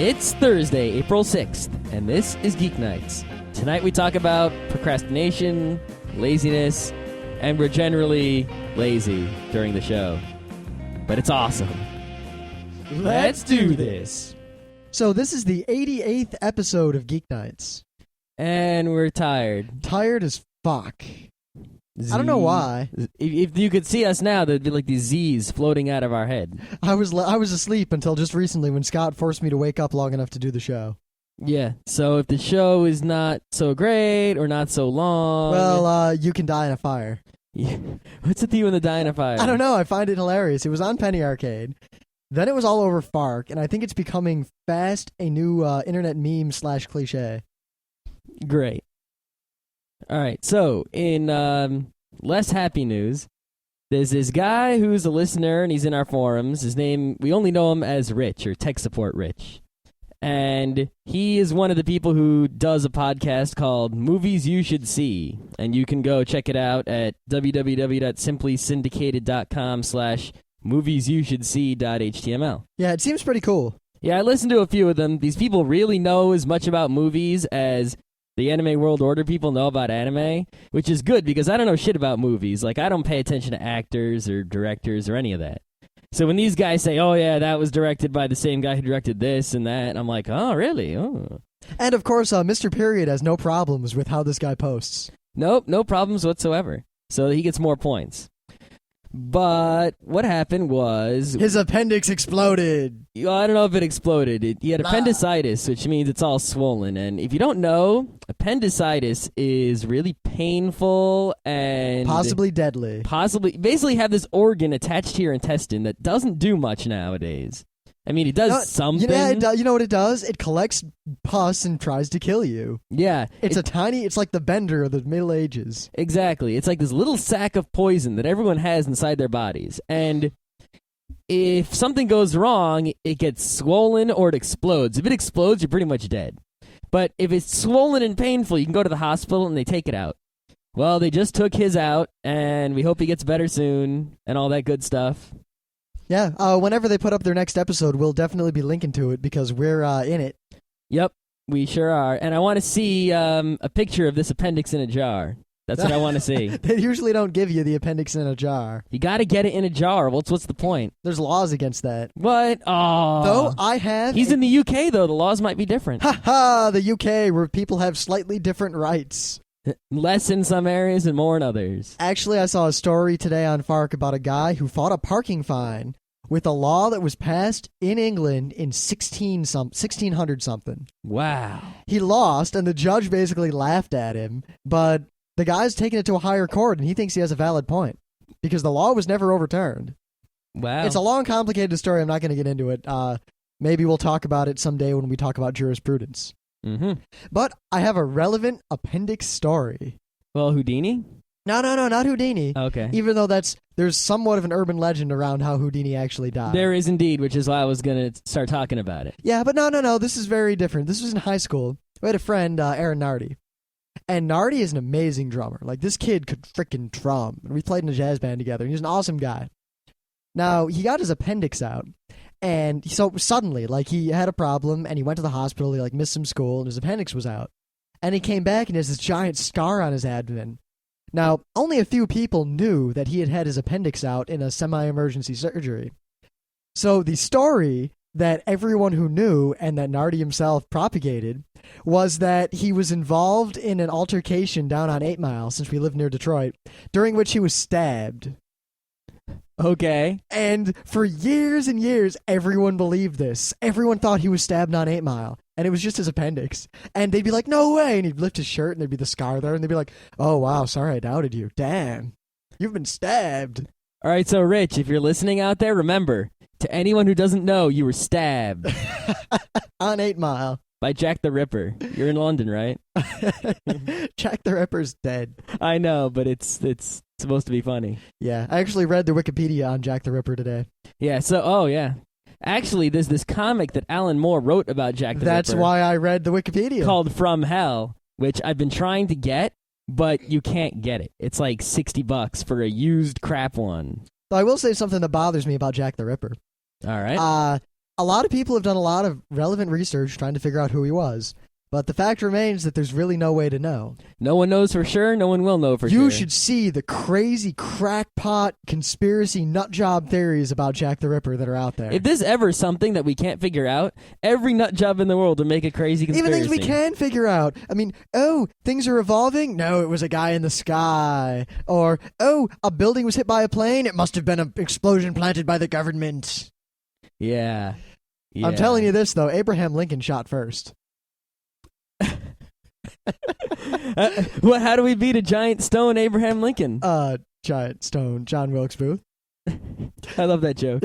It's Thursday, April 6th, and this is Geeknights. Tonight we talk about procrastination, laziness, and we're generally lazy during the show. But it's awesome. Let's do this. So this is the 88th episode of Geeknights. And we're tired. Tired as fuck. I don't know why. If you could see us now, there'd be like these Z's floating out of our head. I was asleep until just recently when Scott forced me to wake up long enough to do the show. Yeah, so if the show is not so great or not so long... Well, you can die in a fire. Yeah. What's with you and the die in a fire? I don't know. I find it hilarious. It was on Penny Arcade. Then it was all over Fark, and I think it's becoming fast a new internet meme / cliche. Great. All right, so in less happy news, there's this guy who's a listener, and he's in our forums. His name, we only know him as Rich, or Tech Support Rich. And he is one of the people who does a podcast called Movies You Should See. And you can go check it out at www.simplysyndicated.com/moviesyoushouldSee.html. Yeah, it seems pretty cool. Yeah, I listened to a few of them. These people really know as much about movies as the Anime World Order people know about anime, which is good because I don't know shit about movies. Like, I don't pay attention to actors or directors or any of that. So when these guys say, oh, yeah, that was directed by the same guy who directed this and that, I'm like, oh, really? Oh. And, of course, Mr. Period has no problems with how this guy posts. Nope, no problems whatsoever. So he gets more points. But what happened was... his appendix exploded. I don't know if it exploded. He had appendicitis, which means it's all swollen. And if you don't know, appendicitis is really painful and... possibly deadly. Basically have this organ attached to your intestine that doesn't do much nowadays. I mean, it does something. You know what it does? It collects pus and tries to kill you. Yeah. It's like the Bender of the Middle Ages. Exactly. It's like this little sack of poison that everyone has inside their bodies. And if something goes wrong, it gets swollen or it explodes. If it explodes, you're pretty much dead. But if it's swollen and painful, you can go to the hospital and they take it out. Well, they just took his out, and we hope he gets better soon and all that good stuff. Yeah, whenever they put up their next episode, we'll definitely be linking to it because we're in it. Yep, we sure are. And I want to see a picture of this appendix in a jar. That's what I want to see. They usually don't give you the appendix in a jar. You got to get it in a jar. What's the point? There's laws against that. What? Oh. Though I have... he's in the UK, though. The laws might be different. Ha ha! The UK, where people have slightly different rights. Less in some areas and more in others. Actually, I saw a story today on Fark about a guy who fought a parking fine with a law that was passed in England in 1600-something. Wow. He lost, and the judge basically laughed at him, but the guy's taking it to a higher court, and he thinks he has a valid point, because the law was never overturned. Wow. It's a long, complicated story. I'm not going to get into it. Maybe we'll talk about it someday when we talk about jurisprudence. Mm-hmm. But I have a relevant appendix story. Well, Houdini? No, not Houdini. Okay. Even though there's somewhat of an urban legend around how Houdini actually died. There is indeed, which is why I was going to start talking about it. Yeah, but no, this is very different. This was in high school. We had a friend, Aaron Nardi. And Nardi is an amazing drummer. Like, this kid could frickin' drum. And we played in a jazz band together. He's an awesome guy. Now, he got his appendix out. And so suddenly, like, he had a problem, and he went to the hospital. He, like, missed some school, and his appendix was out. And he came back, and he has this giant scar on his abdomen. Now, only a few people knew that he had had his appendix out in a semi-emergency surgery. So the story that everyone who knew, and that Nardi himself propagated, was that he was involved in an altercation down on 8 Mile, since we live near Detroit, during which he was stabbed. Okay. And for years and years, everyone believed this. Everyone thought he was stabbed on 8 Mile. And it was just his appendix. And they'd be like, no way. And he'd lift his shirt, and there'd be the scar there. And they'd be like, oh, wow, sorry I doubted you. Damn. You've been stabbed. All right, so Rich, if you're listening out there, remember, to anyone who doesn't know, you were stabbed. On 8 Mile. By Jack the Ripper. You're in London, right? Jack the Ripper's dead. I know, but it's supposed to be funny. Yeah, I actually read the Wikipedia on Jack the Ripper today. Yeah, yeah. Actually, there's this comic that Alan Moore wrote about Jack the Ripper. That's why I read the Wikipedia. Called From Hell, which I've been trying to get, but you can't get it. It's like $60 for a used crap one. I will say something that bothers me about Jack the Ripper. All right. a lot of people have done a lot of relevant research trying to figure out who he was. But the fact remains that there's really no way to know. No one knows for sure. No one will know for sure. You should see the crazy crackpot conspiracy nutjob theories about Jack the Ripper that are out there. If there's ever something that we can't figure out, every nutjob in the world would make a crazy conspiracy. Even things we can figure out. I mean, things are evolving? No, it was a guy in the sky. Or, a building was hit by a plane? It must have been an explosion planted by the government. Yeah. I'm telling you this, though. Abraham Lincoln shot first. How do we beat a giant stone Abraham Lincoln? Giant stone John Wilkes Booth. I love that joke.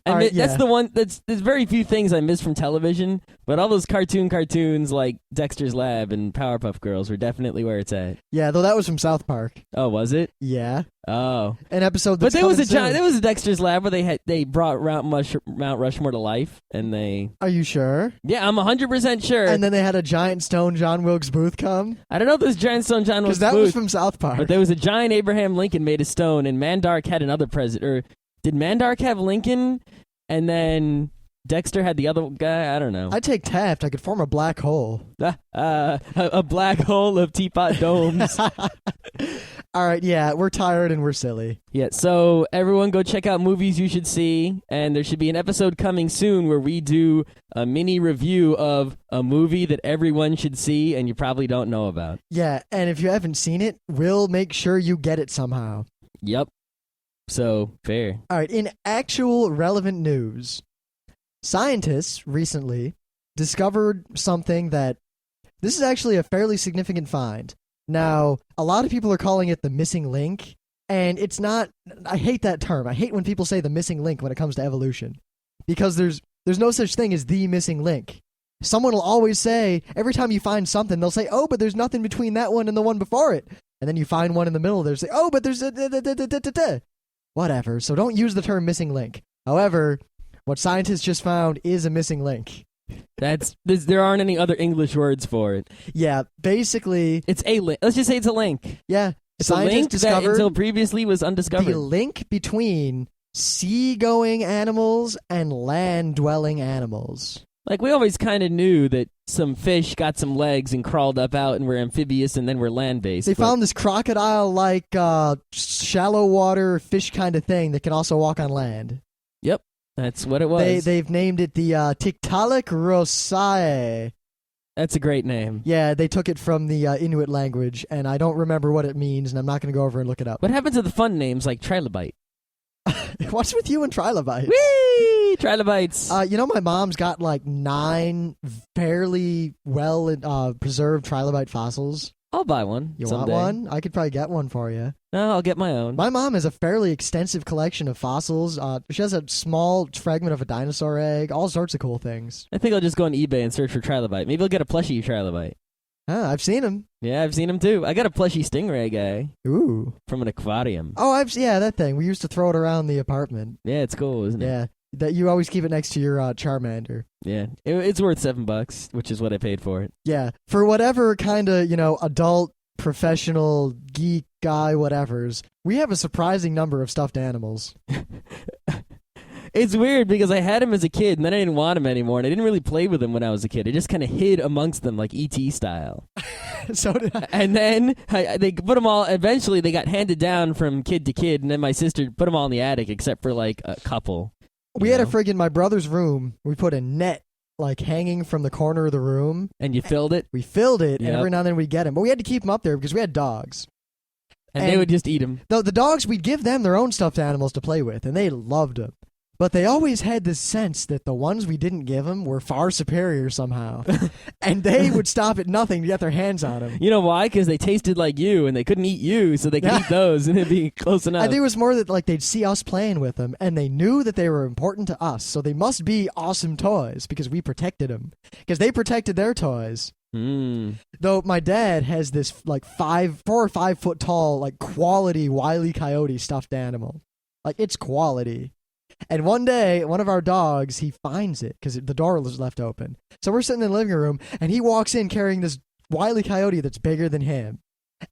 That's the one. There's very few things I miss from television, but all those cartoons like Dexter's Lab and Powerpuff Girls were definitely where it's at. Yeah, though that was from South Park. Oh, was it? Yeah. Oh, an episode. But there was a Dexter's Lab where they brought Mount Rushmore to life, and they. Are you sure? Yeah, I'm 100% sure. And then they had a giant stone John Wilkes Booth come. I don't know if there's giant stone John Wilkes Booth. Because that was from South Park. But there was a giant Abraham Lincoln made of stone, and Mandark had another president. Or did Mandark have Lincoln, and then Dexter had the other guy? I don't know. I'd take Taft. I could form a black hole. A black hole of teapot domes. All right, yeah, we're tired and we're silly. Yeah, so everyone go check out movies you should see, and there should be an episode coming soon where we do a mini review of a movie that everyone should see and you probably don't know about. Yeah, and if you haven't seen it, we'll make sure you get it somehow. Yep. So, fair. All right, in actual relevant news, scientists recently discovered something that this is actually a fairly significant find. Now, a lot of people are calling it the missing link, and it's not. I hate that term. I hate when people say the missing link when it comes to evolution, because there's no such thing as the missing link. Someone will always say, every time you find something, they'll say, but there's nothing between that one and the one before it. And then you find one in the middle, they'll say, but there's a whatever. So don't use the term missing link. However, what scientists just found is a missing link. There aren't any other English words for it. Yeah, basically, it's a link. Let's just say it's a link. Yeah, it's a link that until previously was undiscovered. The link between sea-going animals and land-dwelling animals. Like, we always kind of knew that some fish got some legs and crawled up out and were amphibious and then were land-based. They found this crocodile-like shallow water fish kind of thing that can also walk on land. Yep. That's what it was. They've named it the Tiktaalik rosae. That's a great name. Yeah, they took it from the Inuit language, and I don't remember what it means, and I'm not going to go over and look it up. What happened to the fun names like Trilobite? What's with you and trilobites? Whee! Trilobites. My mom's got like 9 fairly well preserved trilobite fossils. I'll buy one. You someday. want one? I could probably get one for you. No, I'll get my own. My mom has a fairly extensive collection of fossils. She has a small fragment of a dinosaur egg, all sorts of cool things. I think I'll just go on eBay and search for trilobite. Maybe I'll get a plushie trilobite. I've seen them. Yeah, I've seen them too. I got a plushie stingray guy. Ooh. From an aquarium. Oh, that thing. We used to throw it around the apartment. Yeah, it's cool, isn't it? Yeah. That you always keep it next to your Charmander. Yeah, it's worth $7, which is what I paid for it. Yeah, for whatever kind of adult, professional, geek guy, whatever's, we have a surprising number of stuffed animals. It's weird because I had him as a kid and then I didn't want him anymore, and I didn't really play with him when I was a kid. I just kind of hid amongst them like E.T. style. So did I. And then they put them all. Eventually, they got handed down from kid to kid, and then my sister put them all in the attic except for like a couple. We had my brother's room. We put a net like hanging from the corner of the room. And you filled it? We filled it, Yep. and every now and then we'd get him. But we had to keep him up there because we had dogs. And they would just eat them. The dogs, we'd give them their own stuffed animals to play with, and they loved them. But they always had this sense that the ones we didn't give them were far superior somehow. And they would stop at nothing to get their hands on them. You know why? Because they tasted like you, and they couldn't eat you, so they could eat those, and it'd be close enough. I think it was more that like they'd see us playing with them, and they knew that they were important to us, so they must be awesome toys because we protected them. Because they protected their toys. Though my dad has this like 4 or 5 foot tall, like quality Wile E. Coyote stuffed animal. Like, it's quality. And one day, one of our dogs, he finds it because the door was left open. So we're sitting in the living room, and he walks in carrying this Wile E. Coyote that's bigger than him.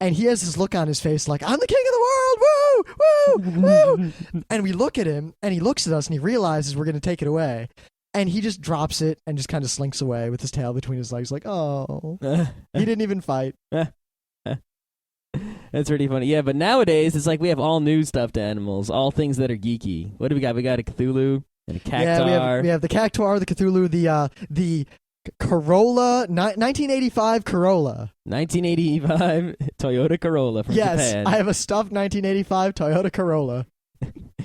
And he has this look on his face like, I'm the king of the world, woo, woo, woo. And we look at him, and he looks at us, and he realizes we're going to take it away. And he just drops it and just kind of slinks away with his tail between his legs, like, oh, he didn't even fight. That's pretty funny. Yeah, but nowadays it's like we have all new stuffed animals, all things that are geeky. What do we got? We got a Cthulhu and a cactuar. Yeah, we have the cactuar, the Cthulhu, the Corolla, 1985 Corolla. 1985 Toyota Corolla from Yes, Japan. I have a stuffed 1985 Toyota Corolla.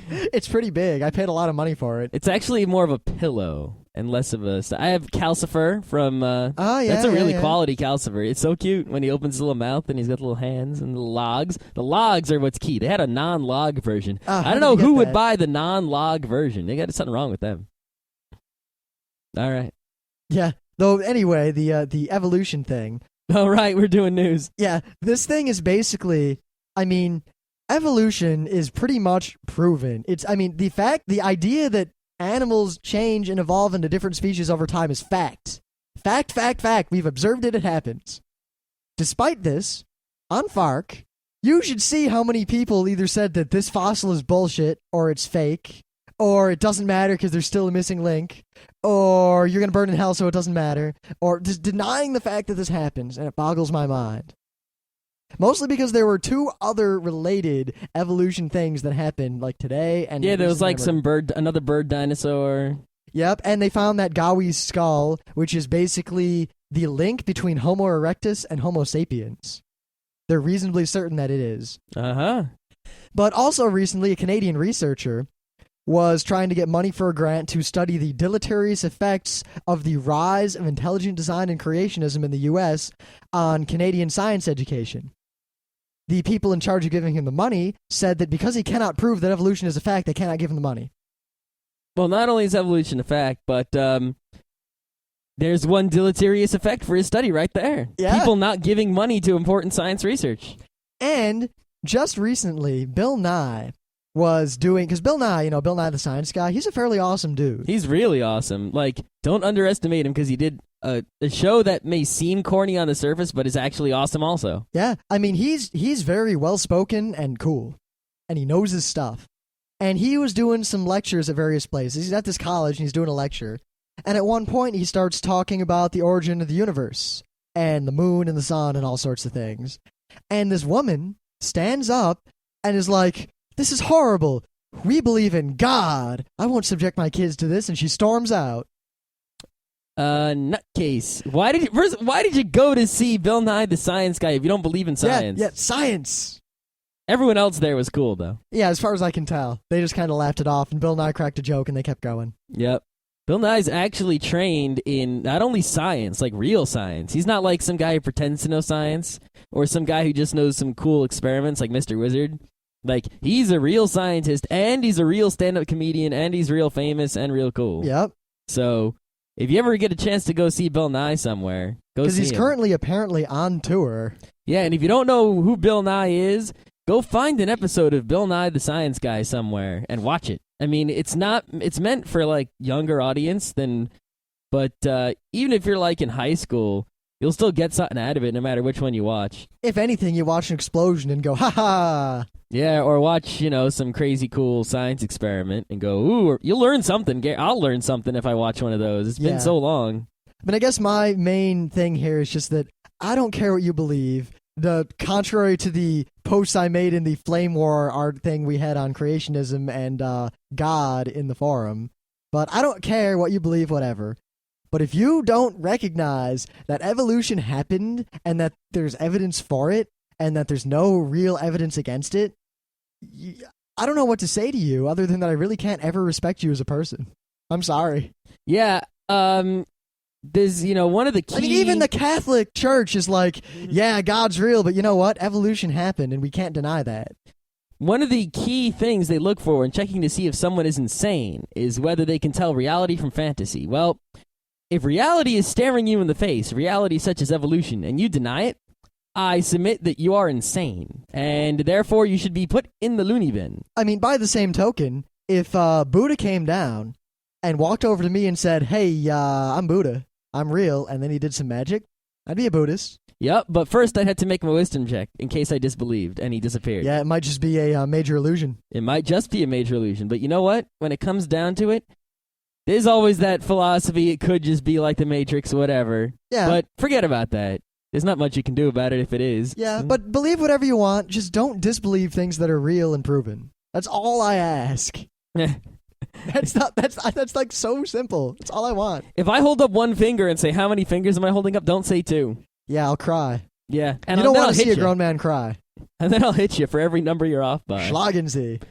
It's pretty big. I paid a lot of money for it. It's actually more of a pillow and less of a... I have Calcifer from... that's a really quality Calcifer. It's so cute when he opens his little mouth and he's got little hands and the logs. The logs are what's key. They had a non-log version. I don't know who would buy the non-log version. They got something wrong with them. All right. Yeah. Though, anyway, the evolution thing. All right, we're doing news. Yeah, this thing is basically... I mean... Evolution is pretty much proven. The idea that animals change and evolve into different species over time is fact. Fact. We've observed it happens. Despite this, on FARC, you should see how many people either said that this fossil is bullshit, or it's fake, or it doesn't matter because there's still a missing link, or you're going to burn in hell so it doesn't matter, or just denying the fact that this happens, and it boggles my mind. Mostly because there were two other related evolution things that happened, like today and... Yeah, there was like another bird dinosaur. Yep, and they found that Gawi's skull, which is basically the link between Homo erectus and Homo sapiens. They're reasonably certain that it is. Uh-huh. But also recently, a Canadian researcher was trying to get money for a grant to study the deleterious effects of the rise of intelligent design and creationism in the U.S. on Canadian science education. The people in charge of giving him the money said that because he cannot prove that evolution is a fact, they cannot give him the money. Well, not only is evolution a fact, but there's one deleterious effect for his study right there. Yeah. People not giving money to important science research. And just recently, Bill Nye was doing... Because Bill Nye, Bill Nye the Science Guy, he's a fairly awesome dude. He's really awesome. Like, don't underestimate him because he did a show that may seem corny on the surface, but is actually awesome also. Yeah, I mean, he's very well-spoken and cool. And he knows his stuff. And he was doing some lectures at various places. He's at this college and he's doing a lecture. And at one point he starts talking about the origin of the universe and the moon and the sun and all sorts of things. And this woman stands up and is like, "This is horrible. We believe in God. I won't subject my kids to this." And she storms out. Nutcase. Why did you go to see Bill Nye the Science Guy if you don't believe in science? Yeah, science. Everyone else there was cool, though. Yeah, as far as I can tell. They just kind of laughed it off, and Bill Nye cracked a joke, and they kept going. Yep. Bill Nye's actually trained in not only science, like real science. He's not like some guy who pretends to know science, or some guy who just knows some cool experiments like Mr. Wizard. Like, he's a real scientist, and he's a real stand-up comedian, and he's real famous and real cool. Yep. So, if you ever get a chance to go see Bill Nye somewhere, go see him. Because he's currently apparently on tour. Yeah, and if you don't know who Bill Nye is, go find an episode of Bill Nye the Science Guy somewhere and watch it. I mean, it's meant for, like, younger audience, but even if you're, like, in high school, you'll still get something out of it no matter which one you watch. If anything, you watch an explosion and go, ha-ha! Yeah, or watch, some crazy cool science experiment and go, ooh, you'll learn something. I'll learn something if I watch one of those. It's been so long. But I guess my main thing here is just that I don't care what you believe. Contrary to the posts I made in the Flame War art thing we had on creationism and God in the forum, but I don't care what you believe, whatever. But if you don't recognize that evolution happened and that there's evidence for it and that there's no real evidence against it, I don't know what to say to you other than that I really can't ever respect you as a person. I'm sorry. Yeah, there's, one of the key... I mean, even the Catholic Church is like, yeah, God's real, but you know what? Evolution happened, and we can't deny that. One of the key things they look for in checking to see if someone is insane is whether they can tell reality from fantasy. Well, if reality is staring you in the face, reality such as evolution, and you deny it, I submit that you are insane, and therefore you should be put in the loony bin. I mean, by the same token, if Buddha came down and walked over to me and said, "Hey, I'm Buddha, I'm real," and then he did some magic, I'd be a Buddhist. Yep, but first I had to make my wisdom check in case I disbelieved, and he disappeared. Yeah, it might just be a major illusion. It might just be a major illusion, but you know what? When it comes down to it, There's always that philosophy. It could just be like the Matrix, whatever. Yeah. But forget about that. There's not much you can do about it if it is. Yeah, but believe whatever you want. Just don't disbelieve things that are real and proven. That's all I ask. That's like so simple. That's all I want. If I hold up one finger and say, how many fingers am I holding up? Don't say 2. Yeah, I'll cry. Yeah. And you don't want I'll to see hit a grown man cry. And then I'll hit you for every number you're off by. Schlagen.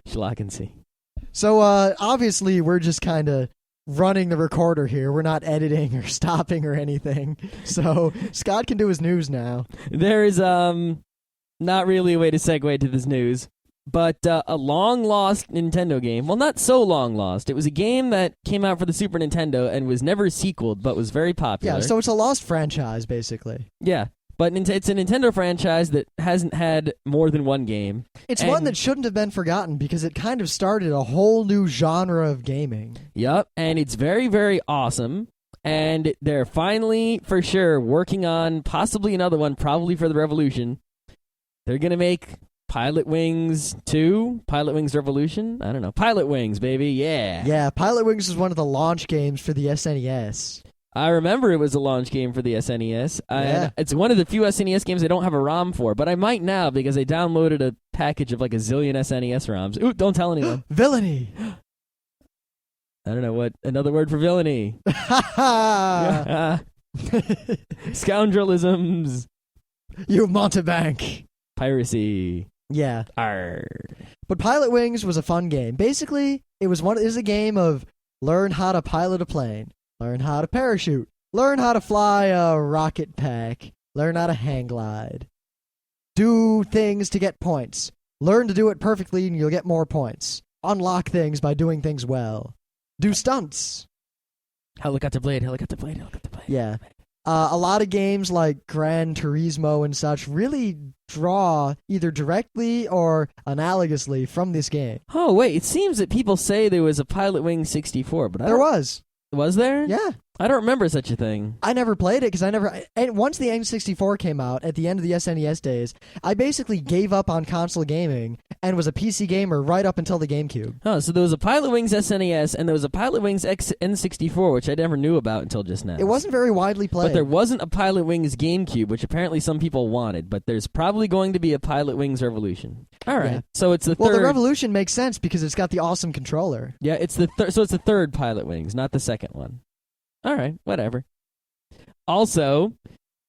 So, obviously, we're just kind of running the recorder here. We're not editing or stopping or anything. So, Scott can do his news now. There is not really a way to segue to this news, but a long-lost Nintendo game. Well, not so long-lost. It was a game that came out for the Super Nintendo and was never sequeled, but was very popular. Yeah, so it's a lost franchise, basically. Yeah. But it's a Nintendo franchise that hasn't had more than one game. It's one that shouldn't have been forgotten because it kind of started a whole new genre of gaming. Yep, and it's very, very awesome. And they're finally, for sure, working on possibly another one, probably for the Revolution. They're going to make Pilot Wings 2, Pilot Wings Revolution. I don't know. Pilot Wings, baby, yeah. Yeah, Pilot Wings was one of the launch games for the SNES. I remember it was a launch game for the SNES. Yeah. It's one of the few SNES games I don't have a ROM for, but I might now because I downloaded a package of like a zillion SNES ROMs. Ooh, don't tell anyone. Villainy. I don't know what another word for villainy. Scoundrelisms. You Montebank. Piracy. Yeah. Arr. But Pilot Wings was a fun game. Basically, it was a game of learn how to pilot a plane. Learn how to parachute. Learn how to fly a rocket pack. Learn how to hang glide. Do things to get points. Learn to do it perfectly and you'll get more points. Unlock things by doing things well. Do stunts. Helicopter blade. Yeah. A lot of games like Gran Turismo and such really draw either directly or analogously from this game. Oh, wait. It seems that people say there was a Pilot Wing 64, but There was. Was there? Yeah. I don't remember such a thing. I never played it because and once the N64 came out at the end of the SNES days, I basically gave up on console gaming and was a PC gamer right up until the GameCube. Oh, so there was a Pilot Wings SNES and there was a Pilot Wings N64, which I never knew about until just now. It wasn't very widely played. But there wasn't a Pilot Wings GameCube, which apparently some people wanted, but there's probably going to be a Pilot Wings Revolution. All right. Yeah. So it's the third. Well, the Revolution makes sense because it's got the awesome controller. Yeah, it's the so it's the third Pilot Wings, not the second one. All right, whatever. Also,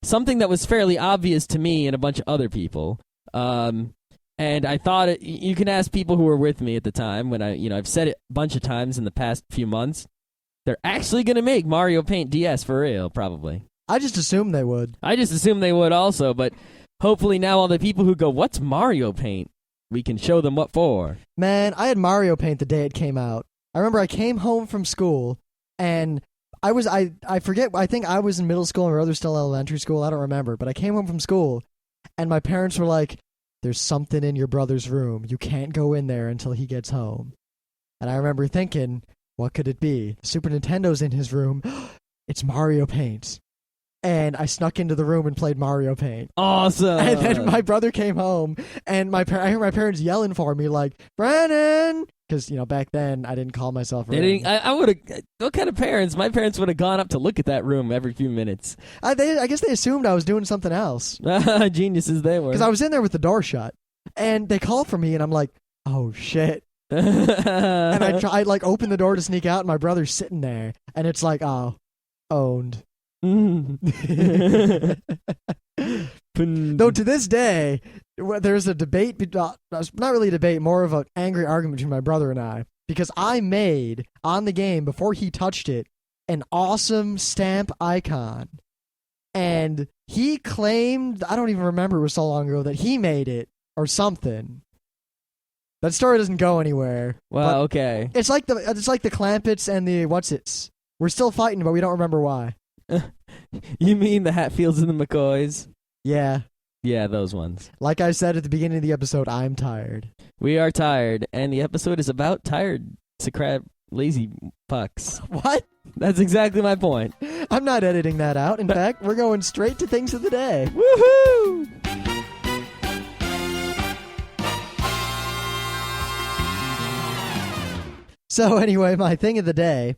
something that was fairly obvious to me and a bunch of other people, and I thought you can ask people who were with me at the time when I've said it a bunch of times in the past few months. They're actually going to make Mario Paint DS for real, probably. I just assumed they would. I just assumed they would also, but hopefully now all the people who go, "What's Mario Paint?" we can show them what for. Man, I had Mario Paint the day it came out. I remember I came home from school and I forget, I think I was in middle school and my brother was still in elementary school, I don't remember, but I came home from school and my parents were like, "There's something in your brother's room. You can't go in there until he gets home." And I remember thinking, what could it be? Super Nintendo's in his room. It's Mario Paint. And I snuck into the room and played Mario Paint. Awesome. And then my brother came home and I heard my parents yelling for me like, "Brandon!" Because, back then, I didn't call myself They didn't, I would have... What kind of parents? My parents would have gone up to look at that room every few minutes. I guess they assumed I was doing something else. Geniuses they were. Because I was in there with the door shut. And they called for me, and I'm like, oh, shit. And I tried, open the door to sneak out, and my brother's sitting there. And it's like, oh, owned. Though to this day, there's a debate, not really a debate, more of an angry argument between my brother and I, because I made, on the game, before he touched it, an awesome stamp icon. And he claimed, I don't even remember, it was so long ago, that he made it, or something. That story doesn't go anywhere. Well, okay. It's like the Clampets and the Whatsits. We're still fighting, but we don't remember why. You mean the Hatfields and the McCoys? Yeah. Yeah, those ones. Like I said at the beginning of the episode, I'm tired. We are tired, and the episode is about tired, lazy fucks. What? That's exactly my point. I'm not editing that out. In fact, we're going straight to things of the day. Woohoo! So anyway, my thing of the day,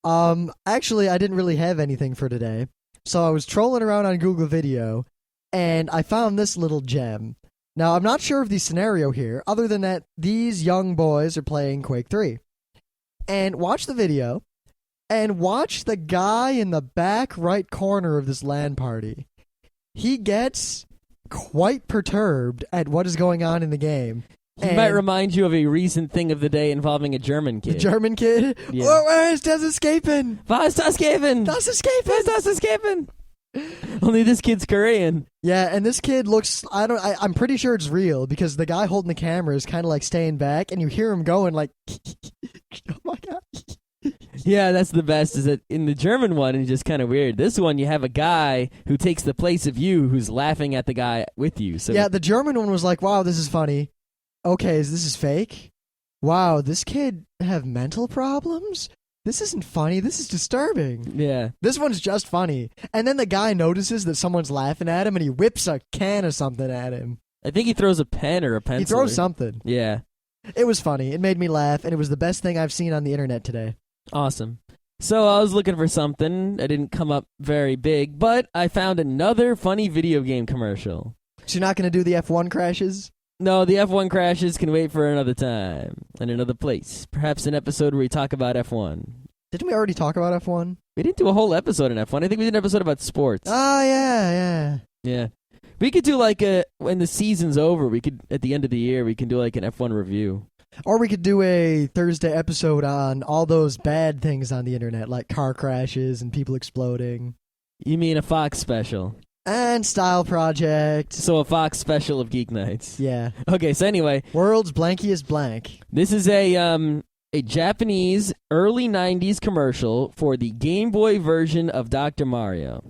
Actually, I didn't really have anything for today. So I was trolling around on Google Video, and I found this little gem. Now, I'm not sure of the scenario here, other than that these young boys are playing Quake 3. And watch the video, and watch the guy in the back right corner of this LAN party. He gets quite perturbed at what is going on in the game. He might remind you of a recent thing of the day involving a German kid. The German kid? Yeah. Oh, where is das escaping? Was das escaping? Das escaping? Was das escaping? Only this kid's Korean. Yeah, and this kid looks, I'm pretty sure it's real because the guy holding the camera is kind of like staying back and you hear him going like, oh my God. Yeah, that's the best, is that in the German one, it's just kind of weird. This one, you have a guy who takes the place of you who's laughing at the guy with you. So yeah, the German one was like, wow, this is funny. Okay, this is fake? Wow, this kid have mental problems? This isn't funny. This is disturbing. Yeah. This one's just funny. And then the guy notices that someone's laughing at him and he whips a can of something at him. I think he throws a pen or a pencil. He throws something. Yeah. It was funny. It made me laugh, and it was the best thing I've seen on the internet today. Awesome. So I was looking for something. I didn't come up very big, but I found another funny video game commercial. So you're not going to do the F1 crashes? No, the F1 crashes can wait for another time and another place. Perhaps an episode where we talk about F1. Didn't we already talk about F1? We didn't do a whole episode on F1. I think we did an episode about sports. Oh, yeah. Yeah. We could do like when the season's over, we could, at the end of the year, we can do like an F1 review. Or we could do a Thursday episode on all those bad things on the internet, like car crashes and people exploding. You mean a Fox special? And Style Project. So a Fox special of Geeknights. Yeah. Okay, so anyway. World's blankiest blank. This is a Japanese early 90s commercial for the Game Boy version of Dr. Mario.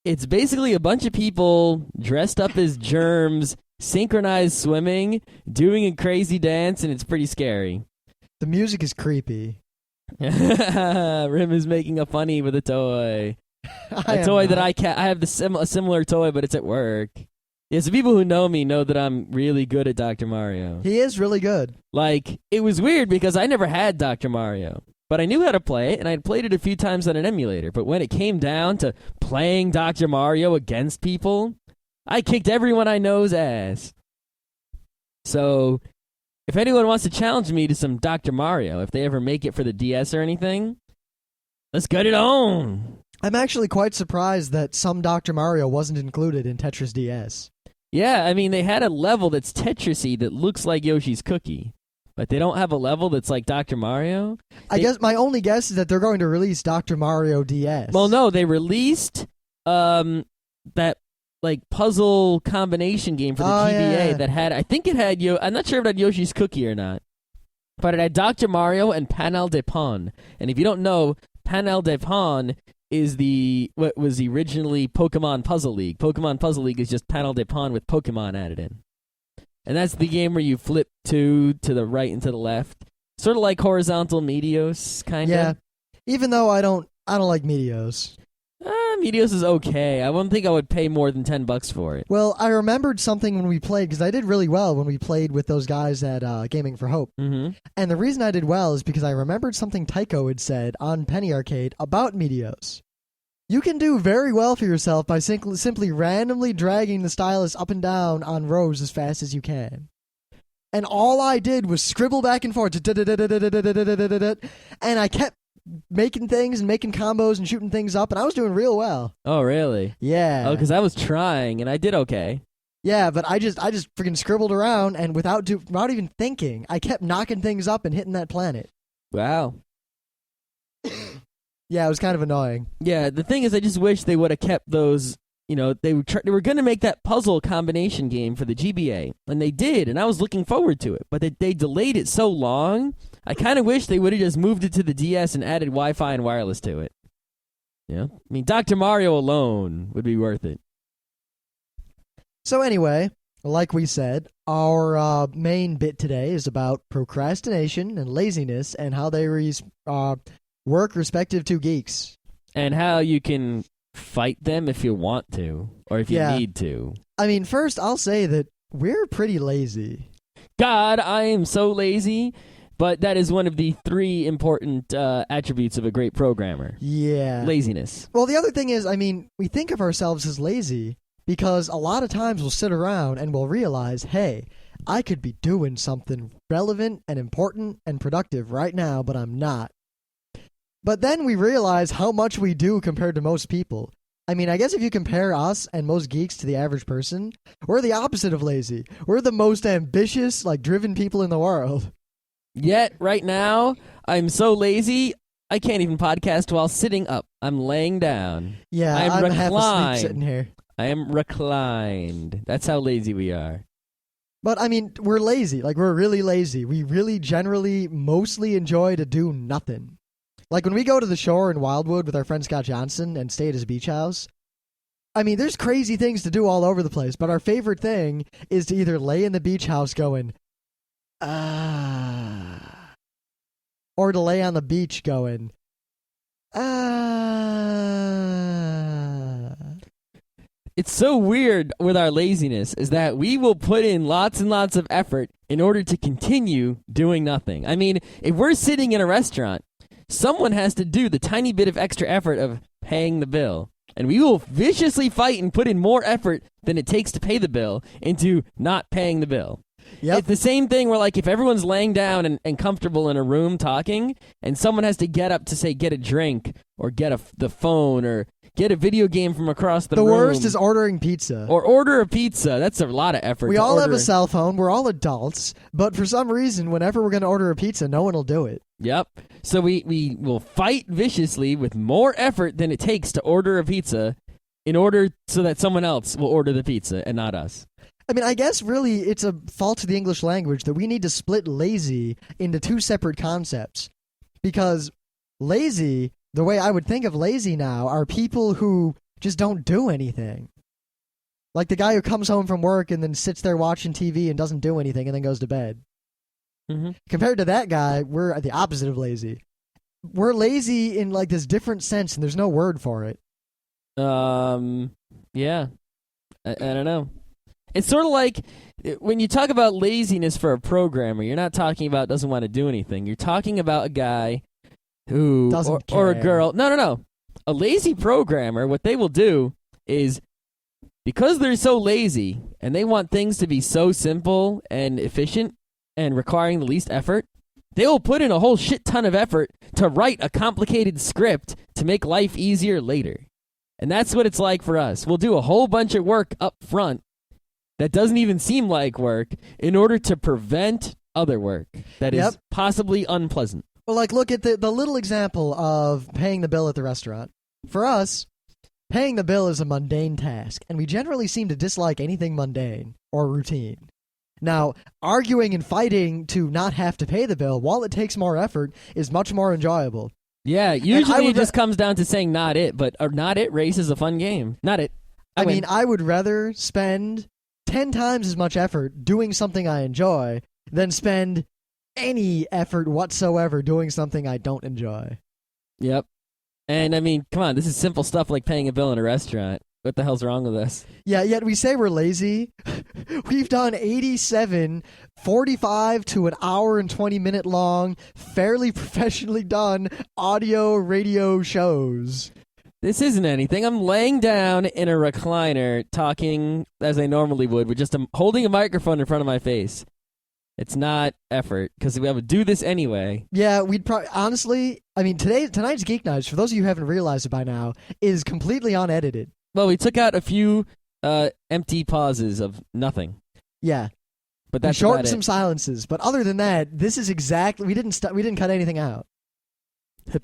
It's basically a bunch of people dressed up as germs, synchronized swimming, doing a crazy dance, and it's pretty scary. The music is creepy. Rim is making a funny with a toy. A toy that I have a similar toy, but it's at work. Yeah, so people who know me know that I'm really good at Dr. Mario. He is really good. Like, it was weird because I never had Dr. Mario, but I knew how to play it, and I'd played it a few times on an emulator. But when it came down to playing Dr. Mario against people, I kicked everyone I know's ass. So, if anyone wants to challenge me to some Dr. Mario, if they ever make it for the DS or anything, let's get it on. I'm actually quite surprised that some Dr. Mario wasn't included in Tetris DS. Yeah, I mean, they had a level that's Tetris-y that looks like Yoshi's Cookie, but they don't have a level that's like Dr. Mario. I guess my only guess is that they're going to release Dr. Mario DS. Well, no, they released that like puzzle combination game for the GBA that had, I think it had, I'm not sure if it had Yoshi's Cookie or not, but it had Dr. Mario and Panel de Pon. And if you don't know, Panel de Pon is what was originally Pokemon Puzzle League. Pokemon Puzzle League is just Panel de Pon with Pokemon added in. And that's the game where you flip two to the right and to the left. Sort of like horizontal Meteos, kind of. Yeah. Even though I don't like Meteos. Meteos is okay. I wouldn't think I would pay more than $10 for it. Well, I remembered something when we played, because I did really well when we played with those guys at Gaming for Hope. Mm-hmm. And the reason I did well is because I remembered something Tycho had said on Penny Arcade about Meteos. You can do very well for yourself by simply randomly dragging the stylus up and down on rows as fast as you can. And all I did was scribble back and forth, and I kept making things and making combos and shooting things up, and I was doing real well. Oh, really? Yeah. Oh, because I was trying, and I did okay. Yeah, but I just freaking scribbled around, and without even thinking, I kept knocking things up and hitting that planet. Wow. Yeah, it was kind of annoying. Yeah, the thing is, I just wish they would have kept those. You know, they were going to make that puzzle combination game for the GBA, and they did, and I was looking forward to it. But they delayed it so long, I kind of wish they would have just moved it to the DS and added Wi-Fi and wireless to it. Yeah, I mean, Dr. Mario alone would be worth it. So anyway, like we said, our main bit today is about procrastination and laziness and how they work respective to geeks. And how you can fight them if you want to, or if you need to. I mean, first, I'll say that we're pretty lazy. God, I am so lazy, But that is one of the 3 important attributes of a great programmer. Yeah. Laziness. Well, the other thing is, I mean, we think of ourselves as lazy because a lot of times we'll sit around and we'll realize, hey, I could be doing something relevant and important and productive right now, but I'm not. But then we realize how much we do compared to most people. I mean, I guess if you compare us and most geeks to the average person, we're the opposite of lazy. We're the most ambitious, like, driven people in the world. Yet, right now, I'm so lazy, I can't even podcast while sitting up. I'm laying down. Yeah, I'm half asleep sitting here. I am reclined. That's how lazy we are. But, I mean, we're lazy. Like, we're really lazy. We really generally mostly enjoy to do nothing. Like, when we go to the shore in Wildwood with our friend Scott Johnson and stay at his beach house, I mean, there's crazy things to do all over the place, but our favorite thing is to either lay in the beach house going, or to lay on the beach going, It's so weird with our laziness is that we will put in lots and lots of effort in order to continue doing nothing. I mean, if we're sitting in a restaurant, someone has to do the tiny bit of extra effort of paying the bill. And we will viciously fight and put in more effort than it takes to pay the bill into not paying the bill. Yep. It's the same thing where, like, if everyone's laying down and comfortable in a room talking, and someone has to get up to, say, get a drink or get the phone or get a video game from across the room. The worst is ordering pizza. Or order a pizza. That's a lot of effort. We all have a cell phone. We're all adults. But for some reason, whenever we're going to order a pizza, no one will do it. Yep. So we will fight viciously with more effort than it takes to order a pizza in order so that someone else will order the pizza and not us. I mean, I guess really it's a fault of the English language that we need to split lazy into 2 separate concepts. Because lazy, the way I would think of lazy now, are people who just don't do anything. Like the guy who comes home from work and then sits there watching TV and doesn't do anything and then goes to bed. Mm-hmm. Compared to that guy, we're the opposite of lazy. We're lazy in like this different sense, and there's no word for it. Yeah. I don't know. It's sort of like when you talk about laziness for a programmer, you're not talking about doesn't want to do anything. You're talking about a guy who doesn't care. Or a girl. No. A lazy programmer, what they will do is, because they're so lazy and they want things to be so simple and efficient and requiring the least effort, they will put in a whole shit ton of effort to write a complicated script to make life easier later. And that's what it's like for us. We'll do a whole bunch of work up front that doesn't even seem like work in order to prevent other work that is possibly unpleasant. Well, like, look at the little example of paying the bill at the restaurant. For us, paying the bill is a mundane task, and we generally seem to dislike anything mundane or routine. Now, arguing and fighting to not have to pay the bill, while it takes more effort, is much more enjoyable. Yeah, usually it just comes down to saying not it, but a not it race is a fun game. Not it. I mean, I would rather spend 10 times as much effort doing something I enjoy than spend any effort whatsoever doing something I don't enjoy. Yep. And I mean, come on, this is simple stuff like paying a bill in a restaurant. What the hell's wrong with us? Yeah, yet we say we're lazy. We've done 87, 45 to an hour and 20 minute long, fairly professionally done audio radio shows. This isn't anything. I'm laying down in a recliner talking as I normally would with just holding a microphone in front of my face. It's not effort because we have to do this anyway. Yeah, we'd probably, honestly, I mean, tonight's Geeknights, for those of you who haven't realized it by now, is completely unedited. Well, we took out a few empty pauses of nothing. Yeah. But that's we shortened some silences, but other than that, this is exactly, we didn't cut anything out.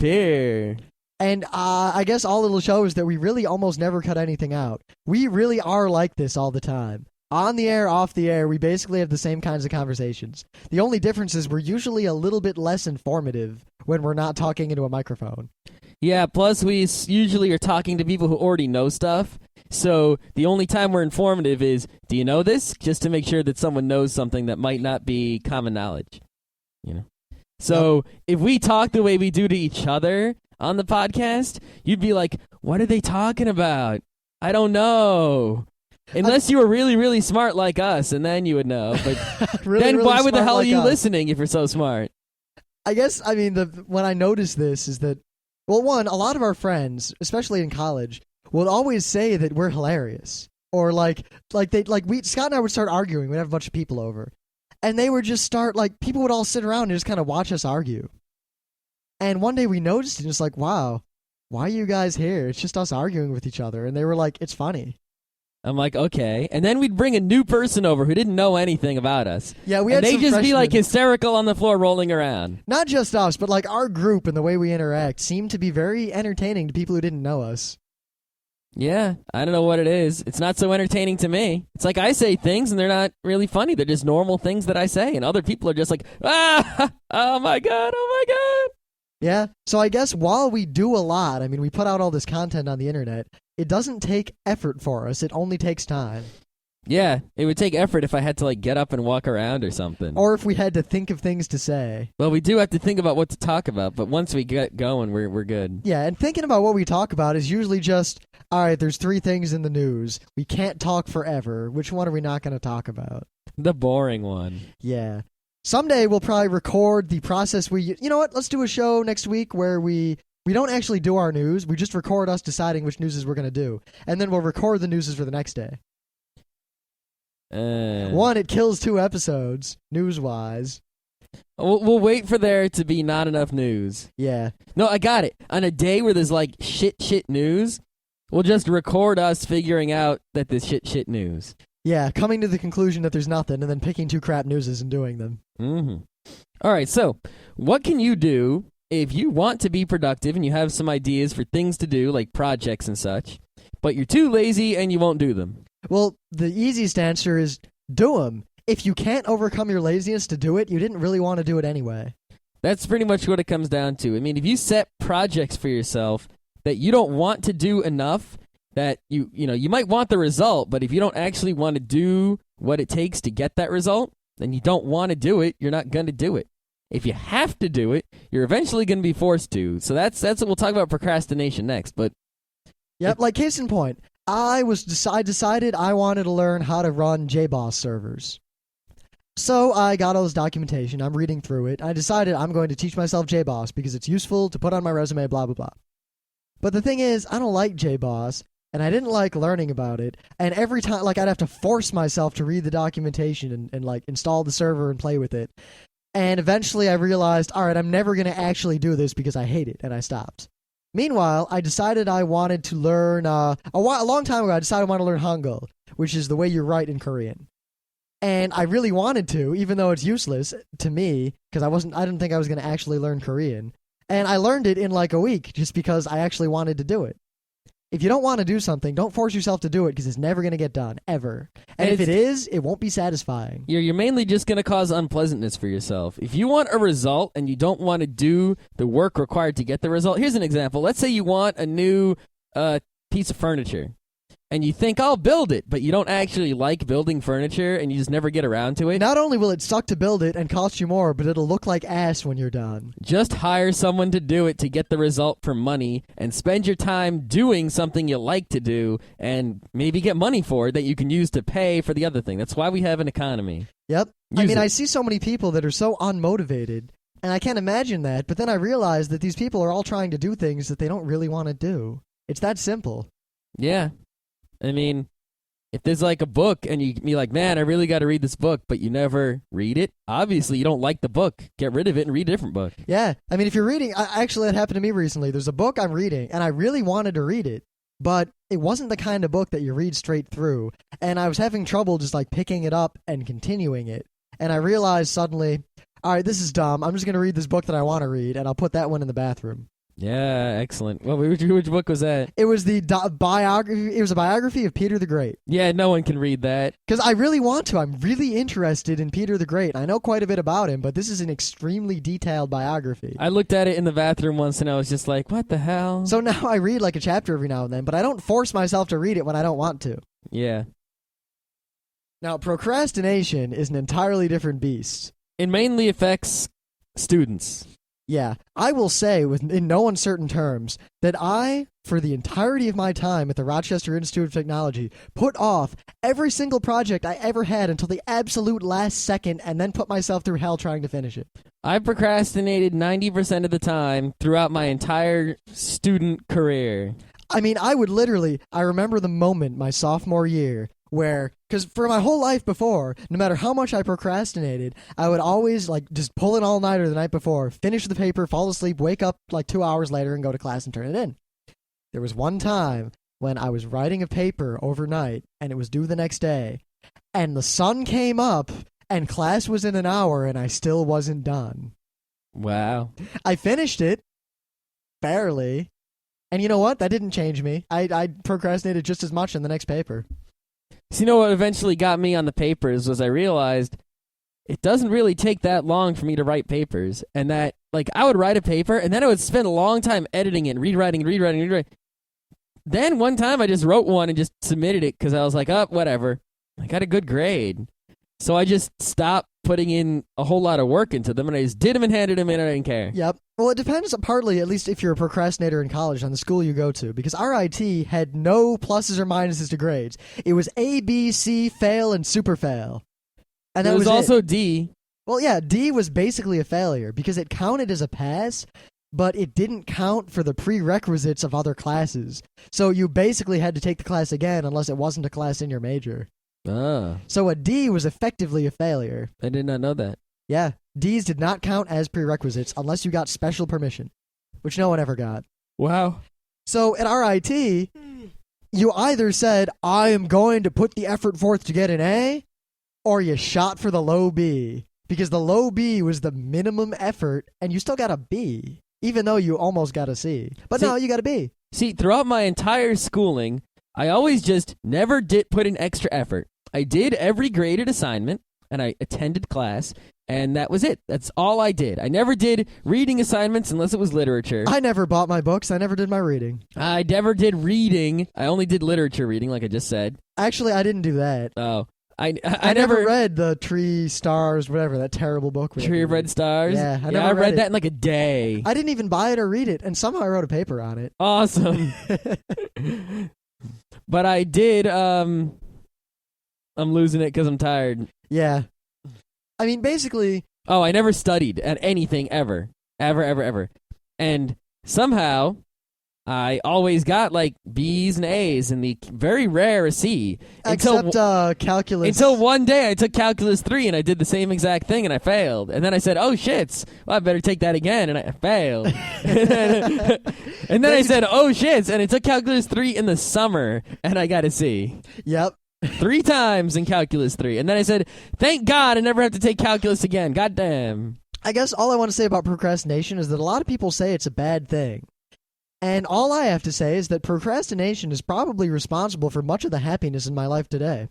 Here. And I guess all little shows that we really almost never cut anything out. We really are like this all the time. On the air, off the air, we basically have the same kinds of conversations. The only difference is we're usually a little bit less informative when we're not talking into a microphone. Yeah, plus we usually are talking to people who already know stuff. So the only time we're informative is, do you know this? Just to make sure that someone knows something that might not be common knowledge. You know. So if we talk the way we do to each other on the podcast, you'd be like, what are they talking about? I don't know. Unless you were really, really smart like us, and then you would know. But really, then really why would the hell like are you us. listening if you're so smart? I guess, I mean, when I noticed this is that, well, one, a lot of our friends, especially in college, would always say that we're hilarious. Or Scott and I would start arguing. We'd have a bunch of people over. And they would just start, people would all sit around and just kind of watch us argue. And one day we noticed it, and it's like, wow, why are you guys here? It's just us arguing with each other. And they were like, it's funny. I'm like, okay. And then we'd bring a new person over who didn't know anything about us. Yeah, we had they'd some just be freshmen. hysterical on the floor rolling around. Not just us, but our group and the way we interact seemed to be very entertaining to people who didn't know us. Yeah, I don't know what it is. It's not so entertaining to me. It's like I say things and they're not really funny. They're just normal things that I say. And other people are just like, oh my God. Yeah, so I guess while we do a lot, I mean, we put out all this content on the internet, it doesn't take effort for us. It only takes time. Yeah, it would take effort if I had to get up and walk around or something. Or if we had to think of things to say. Well, we do have to think about what to talk about, but once we get going, we're good. Yeah, and thinking about what we talk about is usually just, all right, there's 3 things in the news. We can't talk forever. Which one are we not going to talk about? The boring one. Yeah. Someday we'll probably record the process you know what? Let's do a show next week where we don't actually do our news. We just record us deciding which newses we're going to do. And then we'll record the newses for the next day. One, it kills 2 episodes, news-wise. We'll wait for there to be not enough news. Yeah. No, I got it. On a day where there's shit news, we'll just record us figuring out that there's shit news. Yeah, coming to the conclusion that there's nothing and then picking 2 crap newses and doing them. Mm-hmm. All right, so what can you do if you want to be productive and you have some ideas for things to do, like projects and such, but you're too lazy and you won't do them? Well, the easiest answer is do them. If you can't overcome your laziness to do it, you didn't really want to do it anyway. That's pretty much what it comes down to. I mean, if you set projects for yourself that you don't want to do enough, that you might want the result, but if you don't actually want to do what it takes to get that result, then you don't want to do it, you're not going to do it. If you have to do it, you're eventually going to be forced to. So that's what we'll talk about procrastination next. But yep, case in point, I decided I wanted to learn how to run JBoss servers. So I got all this documentation, I'm reading through it, I decided I'm going to teach myself JBoss because it's useful to put on my resume, blah, blah, blah. But the thing is, I don't like JBoss, and I didn't like learning about it, and every time, I'd have to force myself to read the documentation and install the server and play with it. And eventually I realized, all right, I'm never going to actually do this because I hate it, and I stopped. Meanwhile, I decided I wanted to learn, a long time ago, I decided I wanted to learn Hangul, which is the way you write in Korean. And I really wanted to, even though it's useless to me, because I didn't think I was going to actually learn Korean. And I learned it in a week, just because I actually wanted to do it. If you don't want to do something, don't force yourself to do it, because it's never going to get done, ever. And if it is, it won't be satisfying. You're mainly just going to cause unpleasantness for yourself. If you want a result and you don't want to do the work required to get the result, here's an example. Let's say you want a new piece of furniture. And you think, I'll build it, but you don't actually like building furniture and you just never get around to it. Not only will it suck to build it and cost you more, but it'll look like ass when you're done. Just hire someone to do it to get the result for money and spend your time doing something you like to do and maybe get money for it that you can use to pay for the other thing. That's why we have an economy. Yep. I see so many people that are so unmotivated, and I can't imagine that, but then I realize that these people are all trying to do things that they don't really want to do. It's that simple. Yeah. I mean, if there's a book and you be like, man, I really got to read this book, but you never read it, obviously you don't like the book. Get rid of it and read a different book. Yeah. I mean, if you're reading, actually that happened to me recently. There's a book I'm reading, and I really wanted to read it, but it wasn't the kind of book that you read straight through. And I was having trouble just picking it up and continuing it. And I realized suddenly, all right, this is dumb. I'm just going to read this book that I want to read, and I'll put that one in the bathroom. Yeah, excellent. Well, which book was that? It was the biography. It was a biography of Peter the Great. Yeah, no one can read that. Because I really want to. I'm really interested in Peter the Great. I know quite a bit about him, but this is an extremely detailed biography. I looked at it in the bathroom once, and I was just like, what the hell? So now I read a chapter every now and then, but I don't force myself to read it when I don't want to. Yeah. Now, procrastination is an entirely different beast. It mainly affects students. Yeah, I will say, in no uncertain terms, that I, for the entirety of my time at the Rochester Institute of Technology, put off every single project I ever had until the absolute last second and then put myself through hell trying to finish it. I procrastinated 90% of the time throughout my entire student career. I mean, I remember the moment my sophomore year where, because for my whole life before, no matter how much I procrastinated, I would always just pull an all-nighter the night before, finish the paper, fall asleep, wake up 2 hours later and go to class and turn it in. There was one time when I was writing a paper overnight and it was due the next day, and the sun came up and class was in an hour and I still wasn't done. Wow. I finished it, barely, and you know what? That didn't change me. I procrastinated just as much in the next paper. So you know what eventually got me on the papers was I realized it doesn't really take that long for me to write papers, and that I would write a paper and then I would spend a long time editing it and rewriting. Then one time I just wrote one and just submitted it because I was like, oh, whatever. I got a good grade. So I just stopped putting in a whole lot of work into them, and I just did them and handed them in, and I didn't care. Yep. Well, it depends partly, at least if you're a procrastinator in college, on the school you go to, because RIT had no pluses or minuses to grades. It was A, B, C, fail, and super fail. And that was also it. D. Well, yeah, D was basically a failure because it counted as a pass, but it didn't count for the prerequisites of other classes. So you basically had to take the class again unless it wasn't a class in your major. Ah. So a D was effectively a failure. I did not know that. Yeah, Ds did not count as prerequisites unless you got special permission, which no one ever got. Wow. So at RIT, you either said, I am going to put the effort forth to get an A, or you shot for the low B, because the low B was the minimum effort, and you still got a B, even though you almost got a C. But no, you got a B. See, throughout my entire schooling, I always just never did put in extra effort. I did every graded assignment, and I attended class, and that was it. That's all I did. I never did reading assignments unless it was literature. I never bought my books. I never did my reading. I never did reading. I only did literature reading, like I just said. Actually, I didn't do that. Oh. I never read the Tree Stars, whatever, that terrible book. Tree of Red Stars? Yeah, I read that in like a day. I didn't even buy it or read it, and somehow I wrote a paper on it. Awesome. But I did, I'm losing it because I'm tired. Yeah. I mean, basically... Oh, I never studied at anything ever. Ever. And somehow, I always got, B's and A's and the very rare a C. Except calculus. Until one day I took Calculus 3 and I did the same exact thing and I failed. And then I said, oh, shits, well, I better take that again. And I failed. And then I said, oh, shits, and I took Calculus 3 in the summer and I got a C. Yep. 3 times in Calculus 3. And then I said, thank God I never have to take Calculus again. God damn. I guess all I want to say about procrastination is that a lot of people say it's a bad thing. And all I have to say is that procrastination is probably responsible for much of the happiness in my life today.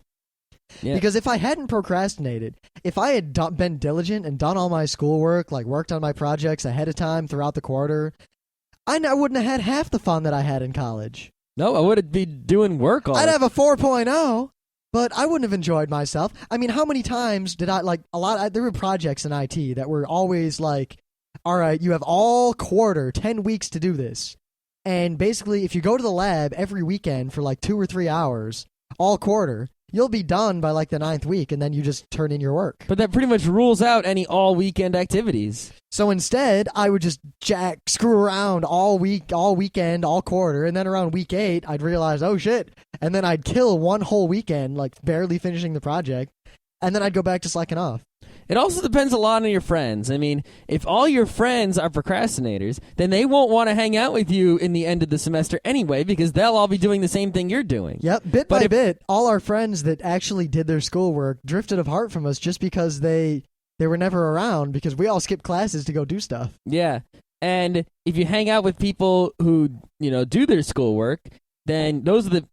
Yeah. Because if I hadn't procrastinated, if I had been diligent and done all my schoolwork, worked on my projects ahead of time throughout the quarter, I wouldn't have had half the fun that I had in college. No, I would be doing work all I'd have a 4.0. But I wouldn't have enjoyed myself. I mean, how many times did I, there were projects in IT that were always all right, you have all quarter, 10 weeks to do this. And basically, if you go to the lab every weekend for 2 or 3 hours, all quarter, you'll be done by the 9th week, and then you just turn in your work. But that pretty much rules out any all-weekend activities. So instead, I would just screw around all weekend, all quarter, and then around week 8, I'd realize, oh shit, and then I'd kill one whole weekend, barely finishing the project, and then I'd go back to slacking off. It also depends a lot on your friends. I mean, if all your friends are procrastinators, then they won't want to hang out with you in the end of the semester anyway, because they'll all be doing the same thing you're doing. Yep, bit by bit, all our friends that actually did their schoolwork drifted apart from us just because they were never around, because we all skipped classes to go do stuff. Yeah, and if you hang out with people who, do their schoolwork, then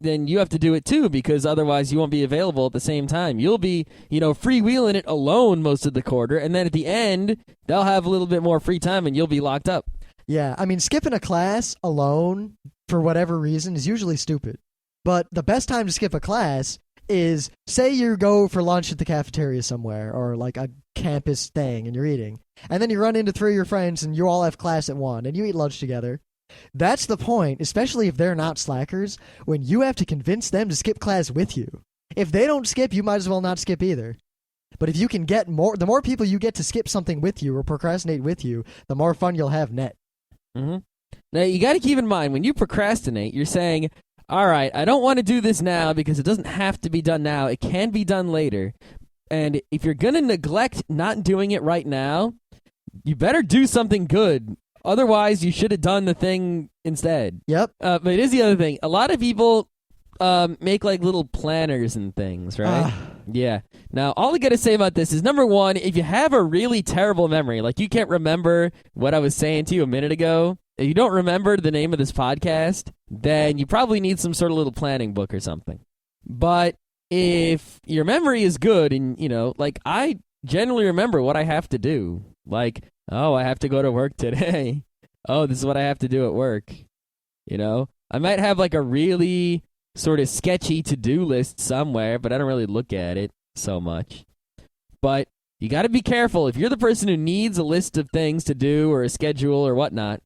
then you have to do it too, because otherwise you won't be available at the same time. You'll be, freewheeling it alone most of the quarter, and then at the end, they'll have a little bit more free time and you'll be locked up. Yeah, I mean, skipping a class alone for whatever reason is usually stupid. But the best time to skip a class is, say you go for lunch at the cafeteria somewhere or like a campus thing and you're eating, and then you run into 3 of your friends and you all have class at 1 and you eat lunch together. That's the point, especially if they're not slackers, when you have to convince them to skip class with you. If they don't skip, you might as well not skip either. But if you can get the more people you get to skip something with you or procrastinate with you, the more fun you'll have net. Mm-hmm. Now, you got to keep in mind, when you procrastinate, you're saying, all right, I don't want to do this now because it doesn't have to be done now. It can be done later. And if you're going to neglect not doing it right now, you better do something good. Otherwise, you should have done the thing instead. Yep. But here's the other thing. A lot of people make like little planners and things, right? Yeah. Now, all I got to say about this is, number one, if you have a really terrible memory, like you can't remember what I was saying to you a minute ago, if you don't remember the name of this podcast, then you probably need some sort of little planning book or something. But if your memory is good and, like I generally remember what I have to do, like, oh, I have to go to work today. Oh, this is what I have to do at work. I might have like a really sort of sketchy to-do list somewhere, but I don't really look at it so much. But you got to be careful. If you're the person who needs a list of things to do or a schedule or whatnot,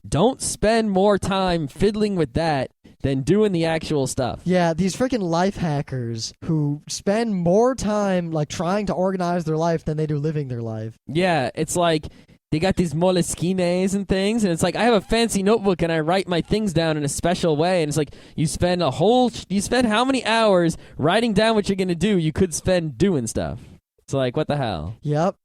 don't spend more time fiddling with that than doing the actual stuff. Yeah, these freaking life hackers who spend more time like trying to organize their life than they do living their life. Yeah, it's like they got these moleskines and things, and it's like I have a fancy notebook and I write my things down in a special way, and it's like you spend how many hours writing down what you're going to do you could spend doing stuff. It's like, what the hell? Yep.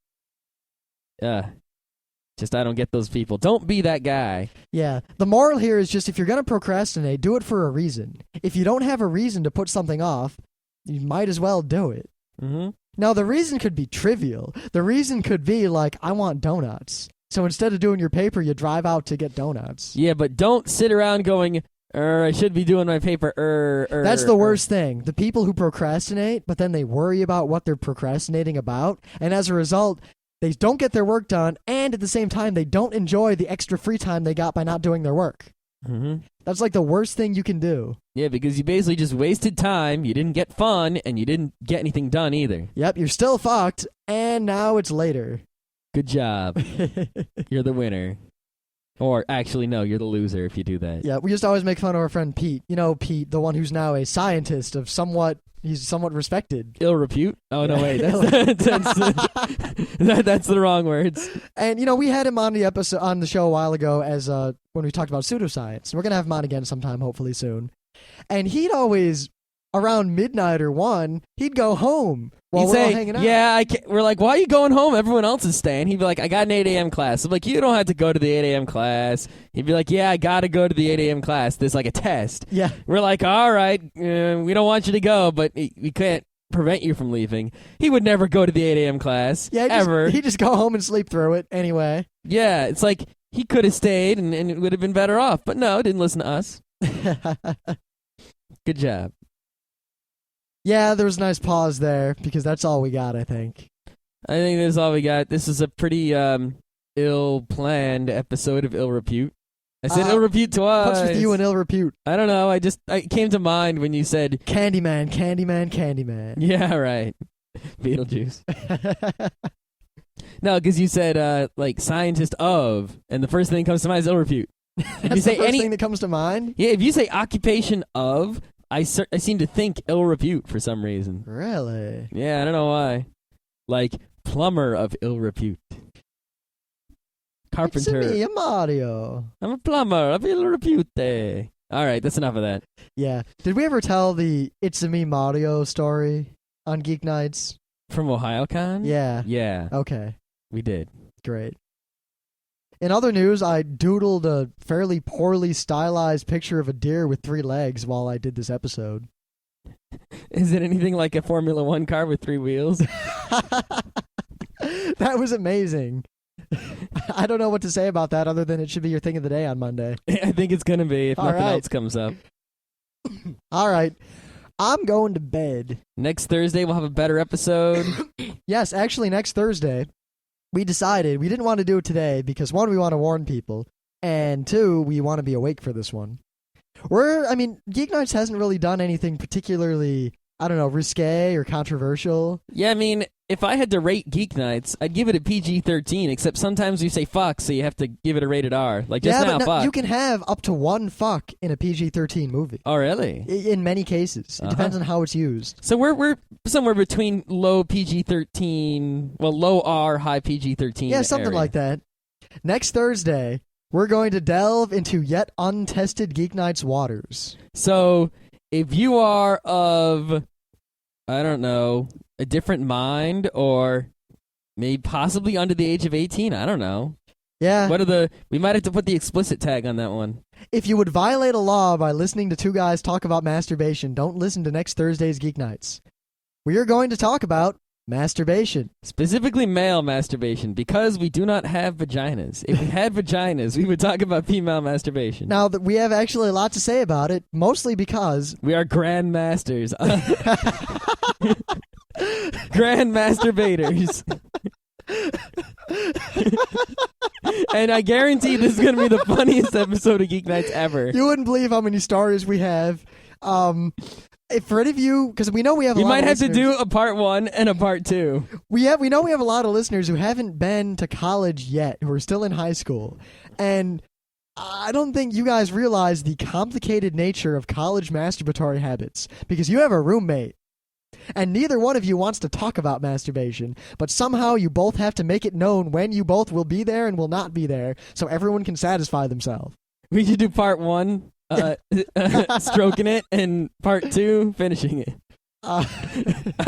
Just I don't get those people. Don't be that guy. Yeah. The moral here is just if you're going to procrastinate, do it for a reason. If you don't have a reason to put something off, you might as well do it. Mm-hmm. Now, the reason could be trivial. The reason could be like, I want donuts. So instead of doing your paper, you drive out to get donuts. Yeah, but don't sit around going, I should be doing my paper, That's the worst thing. The people who procrastinate, but then they worry about what they're procrastinating about, and as a result, they don't get their work done, and at the same time, they don't enjoy the extra free time they got by not doing their work. Mm-hmm. That's like the worst thing you can do. Yeah, because you basically just wasted time, you didn't get fun, and you didn't get anything done either. Yep, you're still fucked, and now it's later. Good job. You're the winner. Or actually, no, you're the loser if you do that. Yeah, we just always make fun of our friend Pete. Pete, the one who's now a scientist of he's somewhat respected. Ill repute? Oh, no, wait. That's the wrong words. And, we had him on the show a while ago as when we talked about pseudoscience. We're going to have him on again sometime, hopefully soon. And he'd always, around midnight or 1, he'd go home while we're all hanging out. Yeah, we're like, why are you going home? Everyone else is staying. He'd be like, I got an 8 a.m. class. I'm like, you don't have to go to the 8 a.m. class. He'd be like, yeah, I got to go to the 8 a.m. class. There's like a test. Yeah. We're like, all right, we don't want you to go, but we can't prevent you from leaving. He would never go to the 8 a.m. class, ever. He'd just go home and sleep through it anyway. Yeah, it's like he could have stayed and it would have been better off, but no, didn't listen to us. Good job. Yeah, there was a nice pause there because that's all we got, I think. I think that's all we got. This is a pretty ill-planned episode of Ill Repute. I said ill repute twice. What's with you and ill repute? I don't know. It came to mind when you said Candyman, Candyman, Candyman. Yeah, right. Beetlejuice. No, because you said like scientist of, and the first thing that comes to mind is ill repute. That's you say the first thing that comes to mind? Yeah, if you say occupation of, I seem to think ill repute for some reason. Really? Yeah, I don't know why. Like plumber of ill repute. Carpenter. It's me, Mario. I'm a plumber of ill repute. All right, that's enough of that. Yeah. Did we ever tell the It's a Me Mario story on Geeknights? From OhioCon? Yeah. Yeah. Okay. We did. Great. In other news, I doodled a fairly poorly stylized picture of a deer with 3 legs while I did this episode. Is it anything like a Formula 1 car with 3 wheels? That was amazing. I don't know what to say about that other than it should be your thing of the day on Monday. I think it's going to be if nothing else comes up. All right. I'm going to bed. Next Thursday, we'll have a better episode. Yes, actually, next Thursday, we decided we didn't want to do it today because, 1, we want to warn people, and 2, we want to be awake for this one. Geek Nights hasn't really done anything particularly I don't know, risque or controversial. Yeah, I mean, if I had to rate Geeknights, I'd give it a PG-13, except sometimes we say fuck, so you have to give it a rated R. Like just now, but fuck. you can have up to one fuck in a PG-13 movie. Oh, really? In many cases. It depends on how it's used. So we're somewhere between low PG-13, well, low R, high PG-13 Yeah, something area. like that. Next Thursday, we're going to delve into yet untested Geeknights waters. So if you are of, I don't know, a different mind or maybe possibly under the age of 18, I don't know. Yeah. We might have to put the explicit tag on that one. If you would violate a law by listening to two guys talk about masturbation, don't listen to next Thursday's Geeknights. We are going to talk about masturbation. Specifically male masturbation, because we do not have vaginas. If we had vaginas, we would talk about female masturbation. Now, we have actually a lot to say about it, mostly because we are grand masters. Grand masturbators. And I guarantee this is going to be the funniest episode of Geeknights ever. You wouldn't believe how many stories we have. If for any of you, because we know we have a lot of might have listeners, to do a part 1 and a part 2. We know we have a lot of listeners who haven't been to college yet, who are still in high school. And I don't think you guys realize the complicated nature of college masturbatory habits, because you have a roommate. And neither one of you wants to talk about masturbation, but somehow you both have to make it known when you both will be there and will not be there, so everyone can satisfy themselves. We should do part 1, stroking it, and part 2, finishing it. I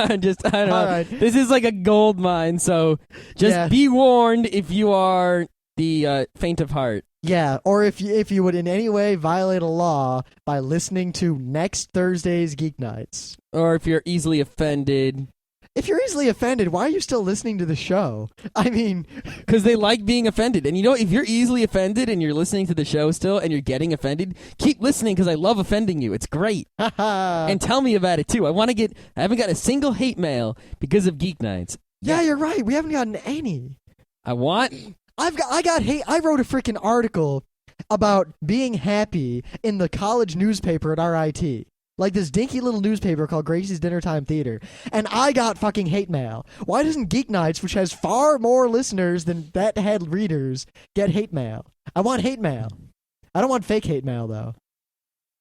don't know. All right. This is like a gold mine, so just be warned if you are the faint of heart. Yeah, or if you would in any way violate a law by listening to next Thursday's Geeknights. Or if you're easily offended. If you're easily offended, why are you still listening to the show? I mean... Because they like being offended. And you know, if you're easily offended and you're listening to the show still and you're getting offended, keep listening because I love offending you. It's great. And tell me about it too. I haven't got a single hate mail because of Geeknights. Yeah, you're right. We haven't gotten any. I got hate. I wrote a freaking article about being happy in the college newspaper at RIT. Like this dinky little newspaper called Gracie's Dinnertime Theater. And I got fucking hate mail. Why doesn't Geeknights, which has far more listeners than that had readers, get hate mail? I want hate mail. I don't want fake hate mail, though.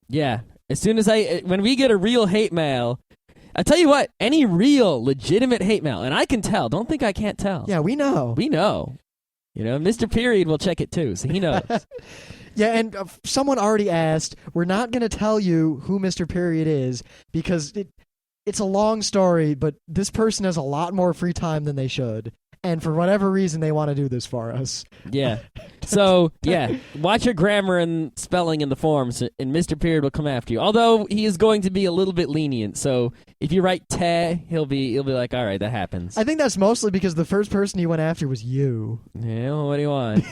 Yeah. As soon as when we get a real hate mail, I tell you what, any real, legitimate hate mail, and I can tell. Don't think I can't tell. Yeah, we know. We know. You know, Mr. Period will check it too, so he knows. Yeah, and someone already asked, we're not going to tell you who Mr. Period is because it's a long story, but this person has a lot more free time than they should. And for whatever reason, they want to do this for us. Yeah. So, yeah, watch your grammar and spelling in the forms, and Mr. Period will come after you. Although he is going to be a little bit lenient, so if you write te, he'll be like, all right, that happens. I think that's mostly because the first person he went after was you. Yeah, well, what do you want?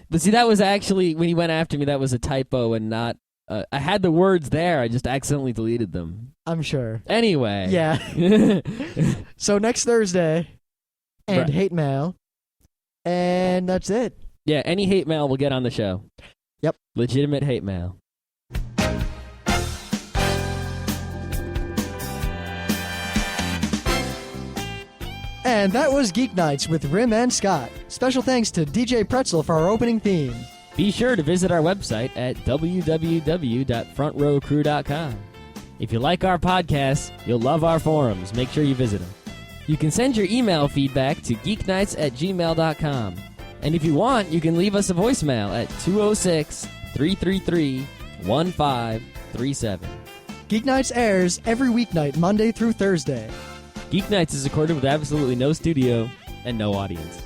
But see, that was actually, when he went after me, that was a typo and not... I had the words there, I just accidentally deleted them. I'm sure. Anyway. Yeah. So next Thursday, and Right. hate mail, and that's it. Yeah, any hate mail will get on the show. Yep. Legitimate hate mail. And that was Geeknights with Rim and Scott. Special thanks to DJ Pretzel for our opening theme. Be sure to visit our website at www.frontrowcrew.com. If you like our podcasts, you'll love our forums. Make sure you visit them. You can send your email feedback to geeknights@gmail.com. And if you want, you can leave us a voicemail at 206-333-1537. Geeknights airs every weeknight, Monday through Thursday. Geeknights is recorded with absolutely no studio and no audience.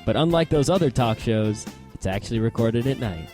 But unlike those other talk shows, it's actually recorded at night.